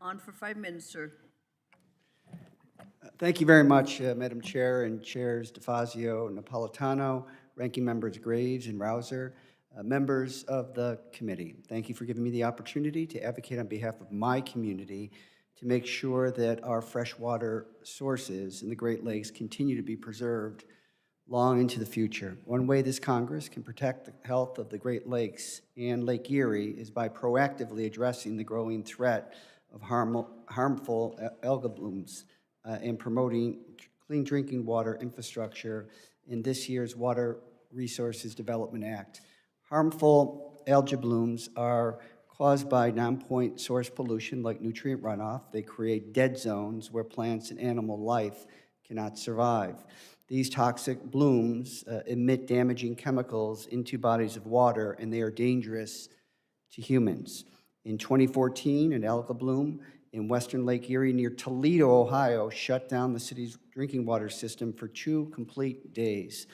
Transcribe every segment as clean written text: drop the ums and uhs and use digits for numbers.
On for 5 minutes, sir. Thank you very much, Madam Chair and Chairs DeFazio, Napolitano, Ranking Members Graves and Rouser, members of the committee. Thank you for giving me the opportunity to advocate on behalf of my community to make sure that our freshwater sources in the Great Lakes continue to be preserved long into the future. One way this Congress can protect the health of the Great Lakes and Lake Erie is by proactively addressing the growing threat of harmful algal blooms and promoting clean drinking water infrastructure in this year's Water Resources Development Act. Harmful algal blooms are caused by non-point source pollution like nutrient runoff. They create dead zones where plants and animal life cannot survive. These toxic blooms emit damaging chemicals into bodies of water, and they are dangerous to humans. In 2014, an algal bloom in western Lake Erie near Toledo, Ohio, shut down the city's drinking water system for 2 complete days.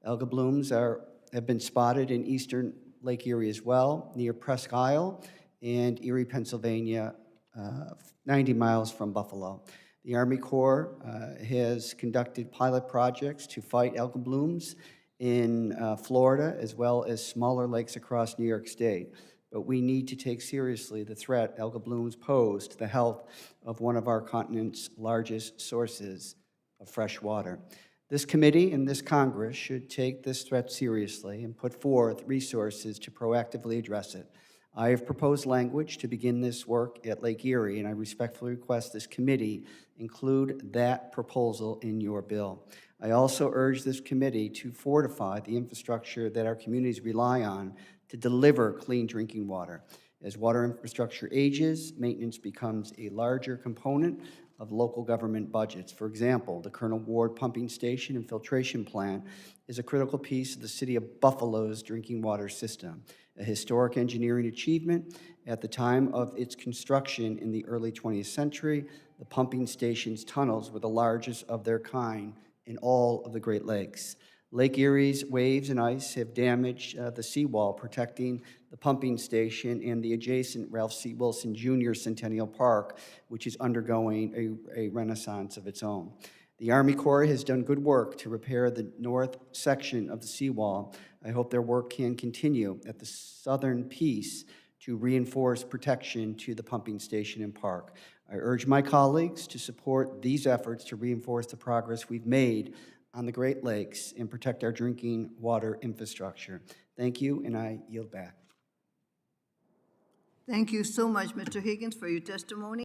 Algal blooms have been spotted in eastern Lake Erie as well, near Presque Isle and Erie, Pennsylvania, 90 miles from Buffalo. The Army Corps has conducted pilot projects to fight algal blooms in Florida, as well as smaller lakes across New York State. But we need to take seriously the threat algal blooms pose to the health of one of our continent's largest sources of fresh water. This committee and this Congress should take this threat seriously and put forth resources to proactively address it. I have proposed language to begin this work at Lake Erie, and I respectfully request this committee include that proposal in your bill. I also urge this committee to fortify the infrastructure that our communities rely on to deliver clean drinking water. As water infrastructure ages, maintenance becomes a larger component of local government budgets. For example, the Colonel Ward Pumping Station and Filtration Plant is a critical piece of the city of Buffalo's drinking water system, a historic engineering achievement. At the time of its construction in the early 20th century, the pumping station's tunnels were the largest of their kind in all of the Great Lakes. Lake Erie's waves and ice have damaged the seawall protecting the pumping station and the adjacent Ralph C. Wilson Jr. Centennial Park, which is undergoing a renaissance of its own. The Army Corps has done good work to repair the north section of the seawall. I hope their work can continue at the southern piece to reinforce protection to the pumping station and park. I urge my colleagues to support these efforts to reinforce the progress we've made on the Great Lakes and protect our drinking water infrastructure. Thank you, and I yield back. Thank you so much, Mr. Higgins, for your testimony.